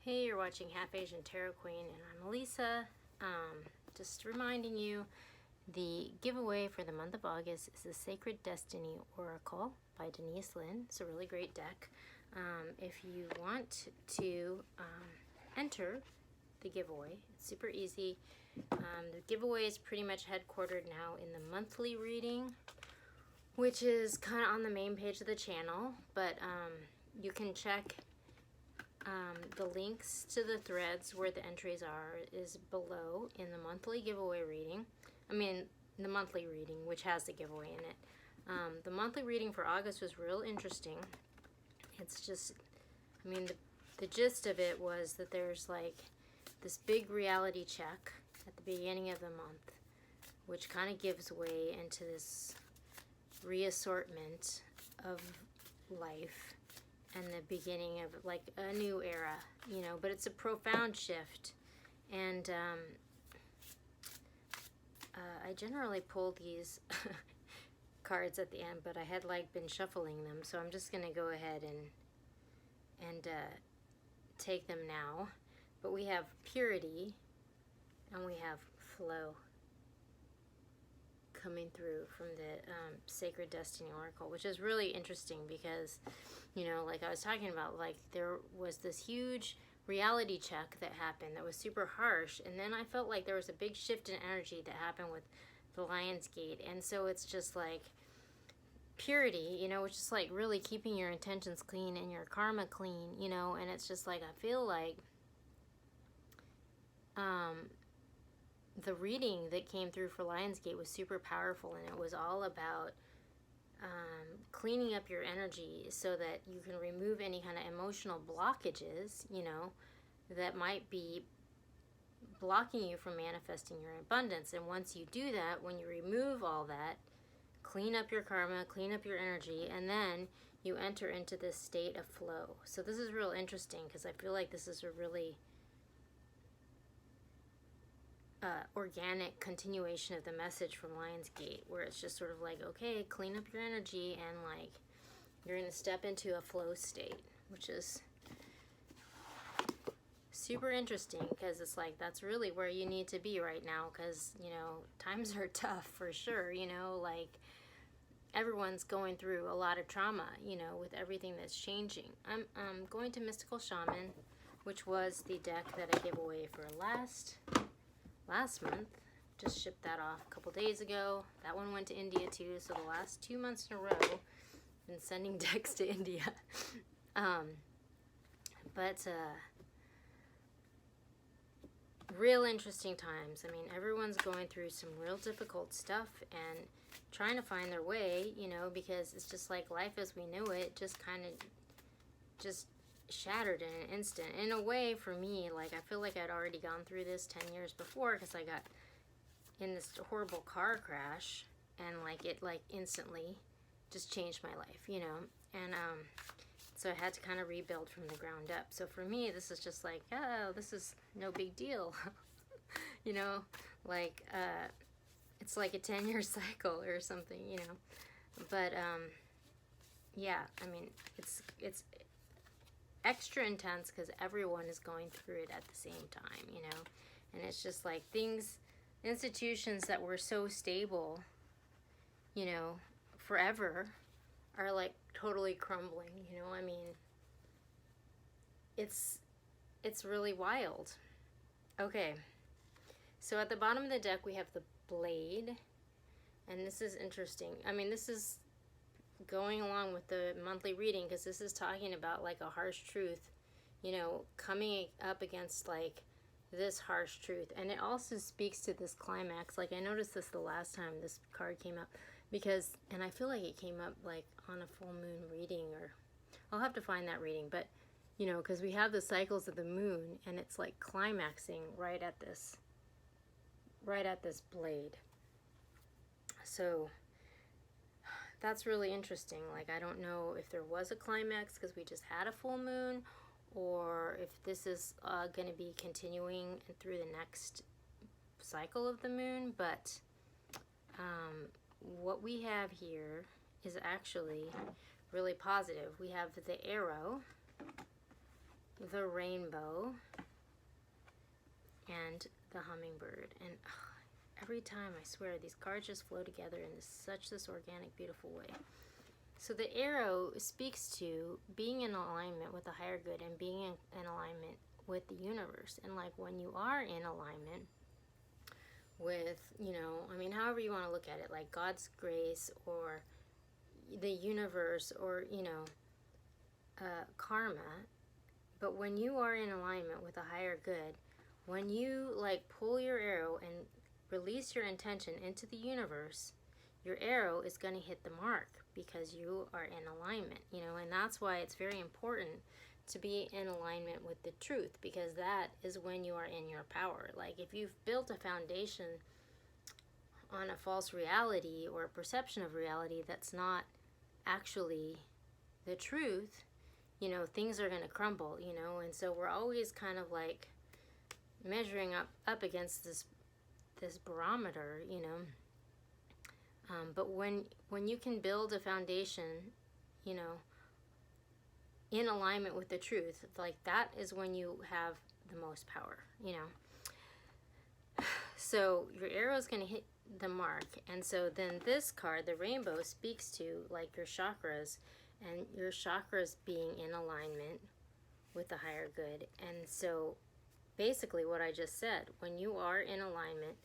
Hey, you're watching Half Asian Tarot Queen, and I'm Elisa. Just reminding you, the giveaway for the month of August is the Sacred Destiny Oracle by Denise Linn. It's a really great deck. If you want to enter the giveaway, it's super easy. The giveaway is pretty much headquartered now in the monthly reading, which is kind of on the main page of the channel, but you can check the links to the threads where the entries are is below in the monthly giveaway reading. The monthly reading, which has the giveaway in it. The monthly reading for August was real interesting. It's just, the gist of it was that there's like this big reality check at the beginning of the month, which kind of gives way into this reassortment of life and the beginning of like a new era, but it's a profound shift. And I generally pull these cards at the end, but I had like been shuffling them, so I'm just gonna go ahead and take them now. But we have purity and we have flow coming through from the Sacred Destiny Oracle, which is really interesting because, like I was talking about, like there was this huge reality check that happened that was super harsh, and then I felt like there was a big shift in energy that happened with the Lion's Gate. And so it's just like purity, which is like really keeping your intentions clean and your karma clean, and it's just like I feel like the reading that came through for Lionsgate was super powerful, and it was all about cleaning up your energy so that you can remove any kind of emotional blockages, that might be blocking you from manifesting your abundance. And once you do that, when you remove all that, clean up your karma, clean up your energy, and then you enter into this state of flow. So this is real interesting because I feel like this is a really organic continuation of the message from Lionsgate, where it's just sort of like, okay, clean up your energy, and like you're going to step into a flow state, which is super interesting because it's like that's really where you need to be right now, because times are tough for sure. Like everyone's going through a lot of trauma, with everything that's changing. I'm going to Mystical Shaman, which was the deck that I gave away for last month. Just shipped that off a couple days ago. That one went to India too, so the last 2 months in a row I've been sending decks to India. But real interesting times. Everyone's going through some real difficult stuff and trying to find their way, because it's just like life as we knew it just kind of just shattered in an instant. In a way, for me, like I feel like I'd already gone through this 10 years before, because I got in this horrible car crash, and like it like instantly just changed my life, and so I had to kind of rebuild from the ground up. So for me, this is just like, oh, this is no big deal. Like it's like a 10-year cycle or something, but yeah, it's extra intense because everyone is going through it at the same time, and it's just like institutions that were so stable, forever, are like totally crumbling, it's really wild. Okay, so at the bottom of the deck we have the Blade, and this is interesting. This is going along with the monthly reading because this is talking about like a harsh truth, coming up against like this harsh truth. And it also speaks to this climax. Like I noticed this the last time this card came up, and I feel like it came up like on a full moon reading, or I'll have to find that reading, but because we have the cycles of the moon, and it's like climaxing right at this blade. So that's really interesting. Like I don't know if there was a climax because we just had a full moon, or if this is going to be continuing through the next cycle of the moon. But what we have here is actually really positive. We have the arrow, the rainbow, and the hummingbird. And every time, I swear, these cards just flow together in this organic, beautiful way. So the arrow speaks to being in alignment with the higher good and being in alignment with the universe. And like when you are in alignment with, you know, I mean, however you want to look at it, like God's grace or the universe or, you know, karma. But when you are in alignment with a higher good, when you like pull your arrow and release your intention into the universe, your arrow is going to hit the mark because you are in alignment, you know. And that's why it's very important to be in alignment with the truth, because that is when you are in your power. Like if you've built a foundation on a false reality or a perception of reality that's not actually the truth, you know, things are going to crumble, you know. And so we're always kind of like measuring up against this barometer, you know. But when you can build a foundation, you know, in alignment with the truth, like that is when you have the most power, you know. So your arrow is going to hit the mark. And so then this card, the rainbow, speaks to like your chakras, and your chakras being in alignment with the higher good. And so basically what I just said, when you are in alignment,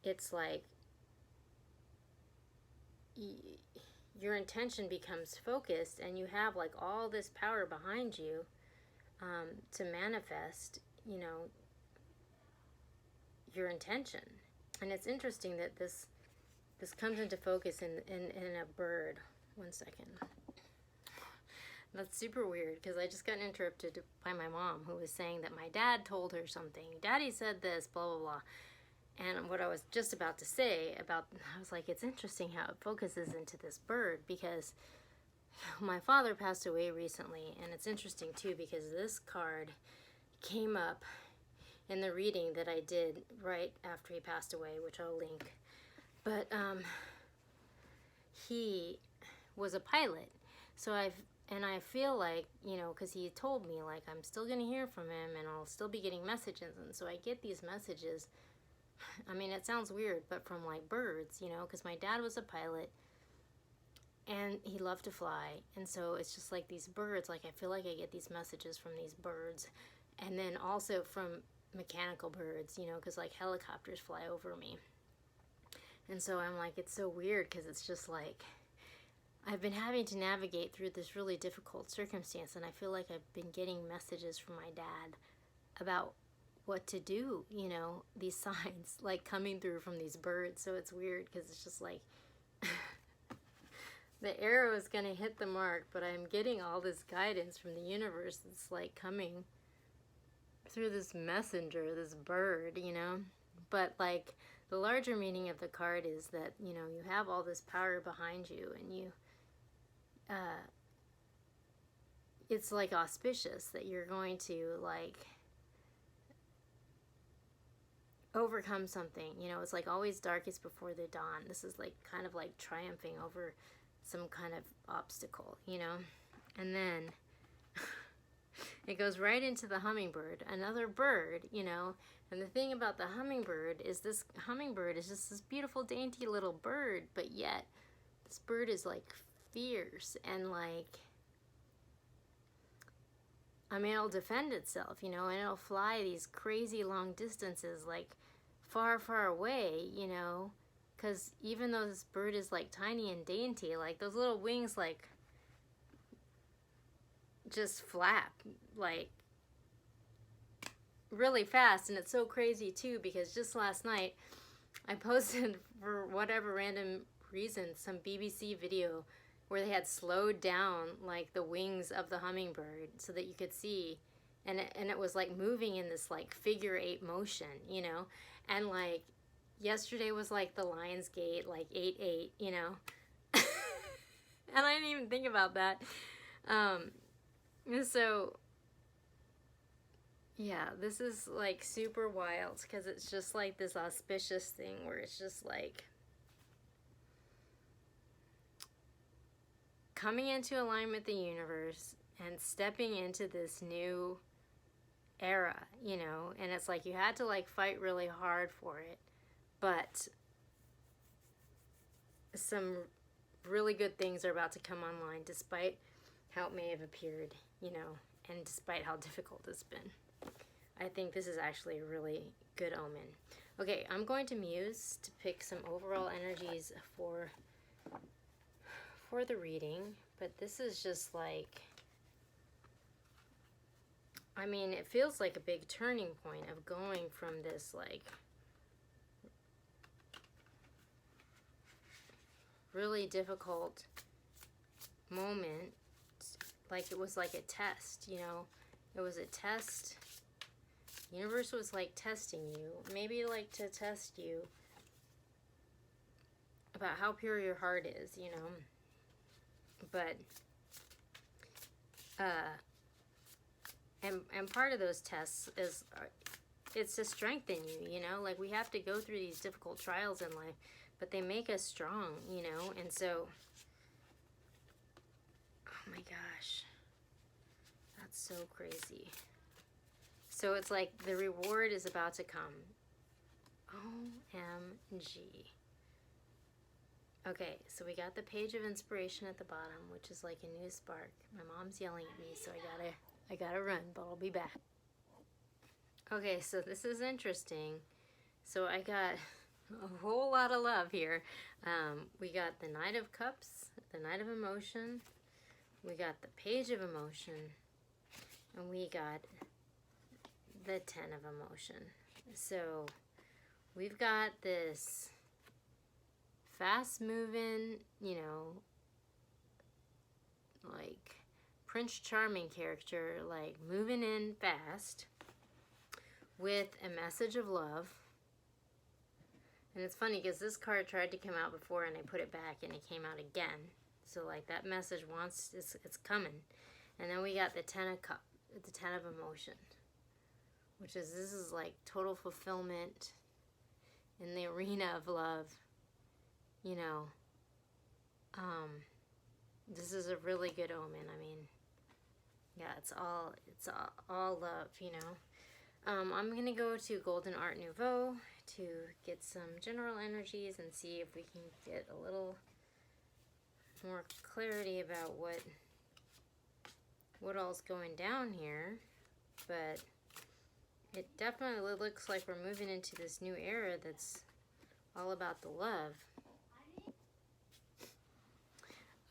it's like your intention becomes focused, and you have like all this power behind you to manifest, you know, your intention. And it's interesting that this comes into focus in a bird. 1 second. That's super weird because I just got interrupted by my mom, who was saying that my dad told her something. Daddy said this, blah, blah, blah. And what I was just about to say about, I was like, it's interesting how it focuses into this bird, because my father passed away recently. And it's interesting too, because this card came up in the reading that I did right after he passed away, which I'll link. But he was a pilot. So I feel like, you know, because he told me, like, I'm still going to hear from him and I'll still be getting messages. And so I get these messages. I mean, it sounds weird, but from like birds, you know, because my dad was a pilot and he loved to fly. And so it's just like these birds, like I feel like I get these messages from these birds. And then also from mechanical birds, you know, because like helicopters fly over me. And so I'm like, it's so weird because it's just like, I've been having to navigate through this really difficult circumstance, and I feel like I've been getting messages from my dad about what to do, you know, these signs like coming through from these birds. So it's weird because it's just like the arrow is going to hit the mark, but I'm getting all this guidance from the universe that's like coming through this messenger, this bird, you know. But like the larger meaning of the card is that, you know, you have all this power behind you, and you it's like auspicious that you're going to like overcome something, you know. It's like always darkest before the dawn. This is like kind of like triumphing over some kind of obstacle, you know. And then it goes right into the hummingbird, another bird, you know. And the thing about the hummingbird is this hummingbird is just this beautiful, dainty little bird, but yet this bird is like fierce and like, I mean, it'll defend itself, you know, and it'll fly these crazy long distances, like far, far away, you know, because even though this bird is like tiny and dainty, like those little wings like just flap like really fast. And it's so crazy too, because just last night I posted, for whatever random reason, some BBC video where they had slowed down like the wings of the hummingbird so that you could see, and it was like moving in this like figure 8 motion, you know. And like yesterday was like the Lion's Gate, like 8-8, you know. And I didn't even think about that. And so yeah, this is like super wild, because it's just like this auspicious thing where it's just like coming into alignment with the universe and stepping into this new era, you know, and it's like you had to like fight really hard for it, but some really good things are about to come online despite how it may have appeared, you know, and despite how difficult it's been. I think this is actually a really good omen. Okay, I'm going to muse to pick some overall energies for the reading, but this is just like, I mean, it feels like a big turning point of going from this like really difficult moment, like it was like a test, you know, it was a test. The universe was like testing you, maybe like to test you about how pure your heart is, you know, but and part of those tests is it's to strengthen you, you know, like we have to go through these difficult trials in life, but they make us strong, you know. And so, oh my gosh, that's so crazy. So it's like the reward is about to come. OMG. Okay, so we got the page of inspiration at the bottom, which is like a new spark. My mom's yelling at me, so I gotta run, but I'll be back. Okay, so this is interesting. So I got a whole lot of love here. We got the Knight of Cups, the Knight of Emotion. We got the Page of Emotion, and we got the Ten of Emotion. So we've got this fast moving, you know, like Prince Charming character, like moving in fast with a message of love. And it's funny because this card tried to come out before and I put it back and it came out again. So like that message wants, it's coming. And then we got the Ten of Cups, the Ten of Emotion, which is, this is like total fulfillment in the arena of love, you know. This is a really good omen. I mean, yeah, it's all love, you know. I'm gonna go to Golden Art Nouveau to get some general energies and see if we can get a little more clarity about what all's going down here. But it definitely looks like we're moving into this new era that's all about the love.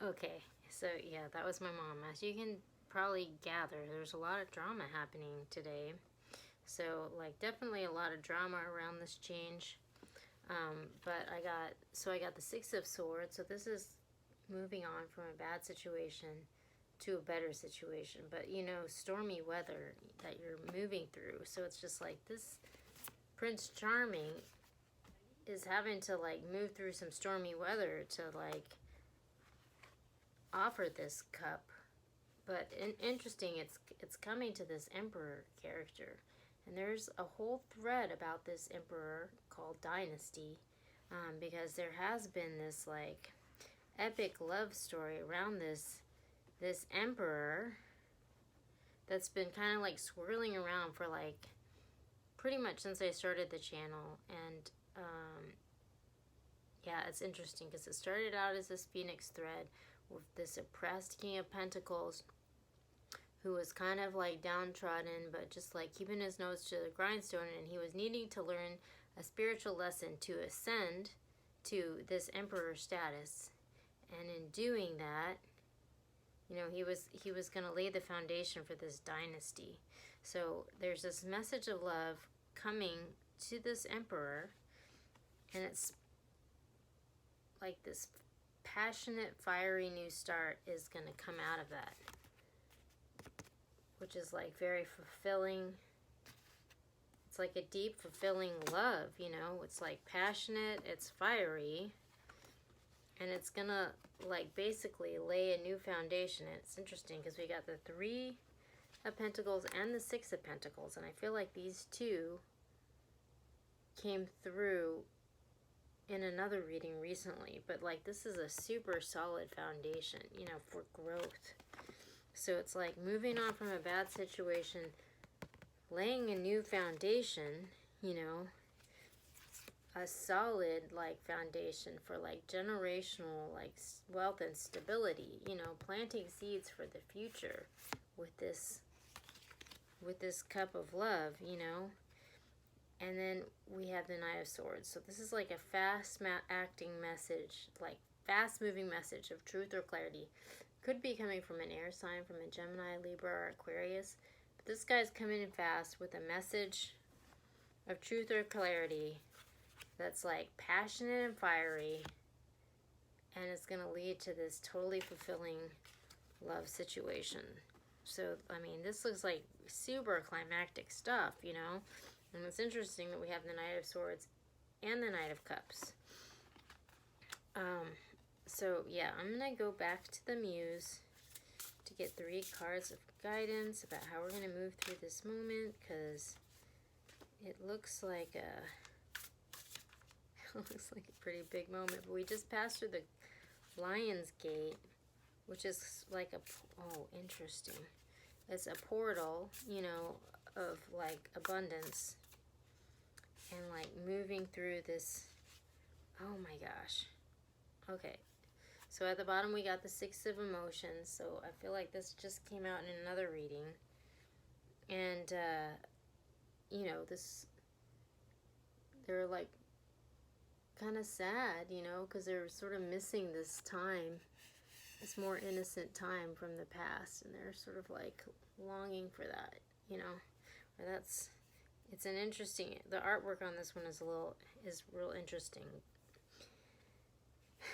Okay, so yeah, that was my mom. As you can probably gather, there's a lot of drama happening today. So like definitely a lot of drama around this change. But I got the Six of Swords. So this is moving on from a bad situation to a better situation. But you know, stormy weather that you're moving through. So it's just like this Prince Charming is having to like move through some stormy weather to like offer this cup. But interesting, it's coming to this Emperor character. And there's a whole thread about this Emperor called Dynasty, because there has been this like epic love story around this Emperor that's been kind of like swirling around for like pretty much since I started the channel. And yeah, it's interesting because it started out as this Phoenix thread with this oppressed King of Pentacles who was kind of like downtrodden, but just like keeping his nose to the grindstone, and he was needing to learn a spiritual lesson to ascend to this emperor status. And in doing that, you know, he was going to lay the foundation for this dynasty. So there's this message of love coming to this emperor, and it's like this passionate, fiery new start is going to come out of that, which is like very fulfilling. It's like a deep, fulfilling love, you know. It's like passionate, it's fiery, and it's gonna like basically lay a new foundation. And it's interesting because we got the Three of Pentacles and the Six of Pentacles, and I feel like these two came through in another reading recently. But like this is a super solid foundation, you know, for growth. So it's like moving on from a bad situation, laying a new foundation, you know, a solid like foundation for like generational like wealth and stability, you know, planting seeds for the future with this cup of love, you know. And then we have the Knight of Swords. So this is like a fast acting message, like fast moving message of truth or clarity. Could be coming from an air sign, from a Gemini, Libra, or Aquarius. But this guy's coming in fast with a message of truth or clarity that's like passionate and fiery, and it's going to lead to this totally fulfilling love situation. So, I mean, this looks like super climactic stuff, you know? And it's interesting that we have the Knight of Swords and the Knight of Cups. So, yeah, I'm going to go back to the Muse to get 3 cards of guidance about how we're going to move through this moment, because it looks like a pretty big moment. But we just passed through the Lion's Gate, which is like a, oh, interesting. It's a portal, you know, of like abundance, and like moving through this, oh my gosh. Okay, so at the bottom we got the 6 of Emotions. So I feel like this just came out in another reading, and you know, they're like kind of sad, you know, because they're sort of missing this time, this more innocent time from the past, and they're sort of like longing for that, you know. Or it's an interesting, the artwork on this one is real interesting.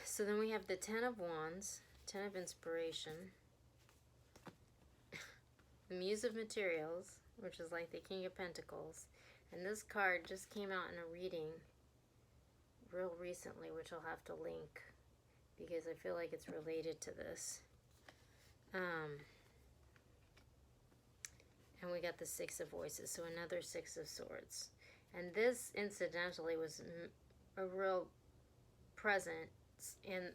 So then we have the 10 of Wands, 10 of Inspiration, the Muse of Materials, which is like the King of Pentacles, and this card just came out in a reading real recently, which I'll have to link because I feel like it's related to this. And we got the 6 of Voices, so another 6 of Swords. And this, incidentally, was a real presence in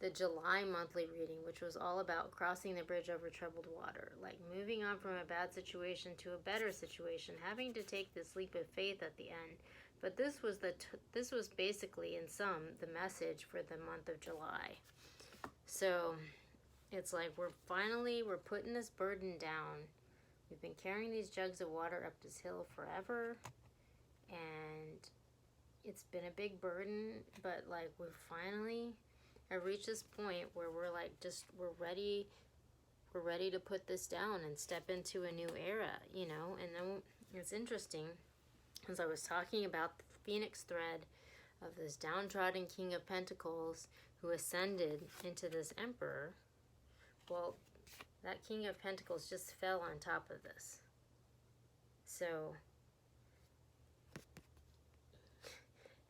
the July monthly reading, which was all about crossing the bridge over troubled water, like moving on from a bad situation to a better situation, having to take this leap of faith at the end. But this was basically, in sum, the message for the month of July. So it's like we're putting this burden down. We've been carrying these jugs of water up this hill forever, and it's been a big burden, but like we're finally have reached this point where we're like we're ready to put this down and step into a new era, you know. And then it's interesting, as I was talking about the Phoenix thread of this downtrodden King of Pentacles who ascended into this Emperor. Well, that King of Pentacles just fell on top of this. So,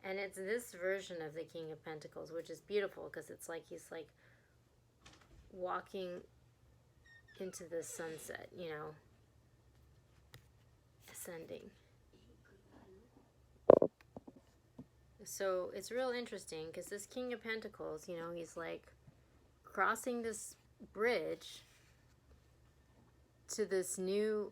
and it's this version of the King of Pentacles, which is beautiful because it's like he's like walking into the sunset, you know, ascending. So it's real interesting because this King of Pentacles, you know, he's like crossing this bridge to this new,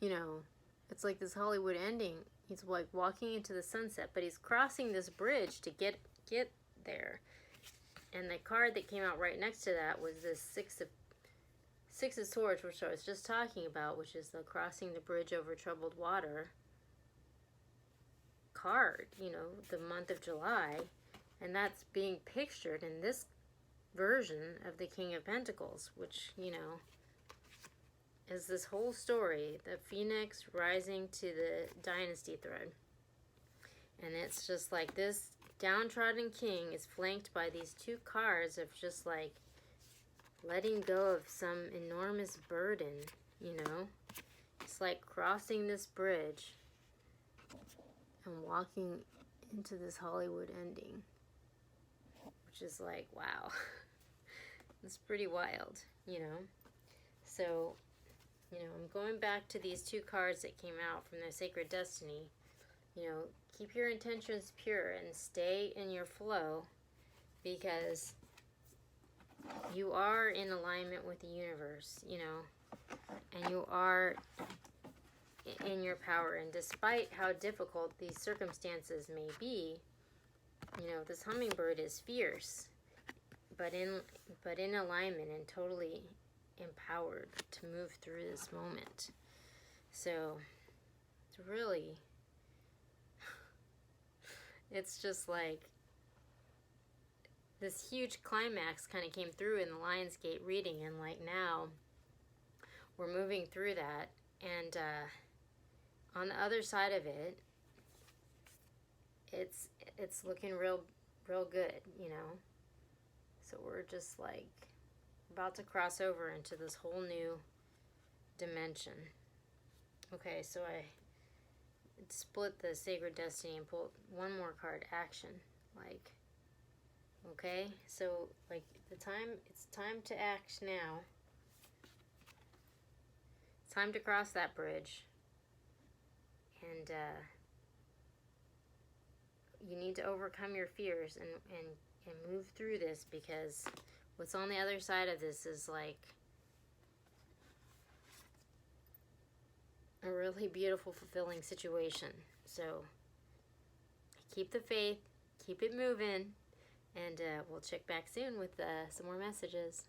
you know, it's like this Hollywood ending. He's like walking into the sunset, but he's crossing this bridge to get there. And the card that came out right next to that was this Six of Swords, which I was just talking about, which is the crossing the bridge over troubled water card, you know, the month of July. And that's being pictured in this version of the King of Pentacles, which, you know, is this whole story, the Phoenix rising to the Dynasty Thread. And it's just like this downtrodden king is flanked by these 2 cards of just like letting go of some enormous burden, you know. It's like crossing this bridge and walking into this Hollywood ending, which is like, wow. It's pretty wild, you know. So, you know, I'm going back to these 2 cards that came out from the Sacred Destiny. You know, keep your intentions pure and stay in your flow, because you are in alignment with the universe, you know, and you are in your power. And despite how difficult these circumstances may be, you know, this hummingbird is fierce, but in alignment and totally empowered to move through this moment. So it's really, it's just like this huge climax kind of came through in the Lionsgate reading, and like now we're moving through that, and on the other side of it, it's looking real good, you know. So we're just like about to cross over into this whole new dimension. Okay, so I split the Sacred Destiny and pulled one more card, Action. Like, okay, so like it's time to act now. It's time to cross that bridge. And you need to overcome your fears and move through this, because what's on the other side of this is like a really beautiful, fulfilling situation. So keep the faith, keep it moving, and we'll check back soon with some more messages.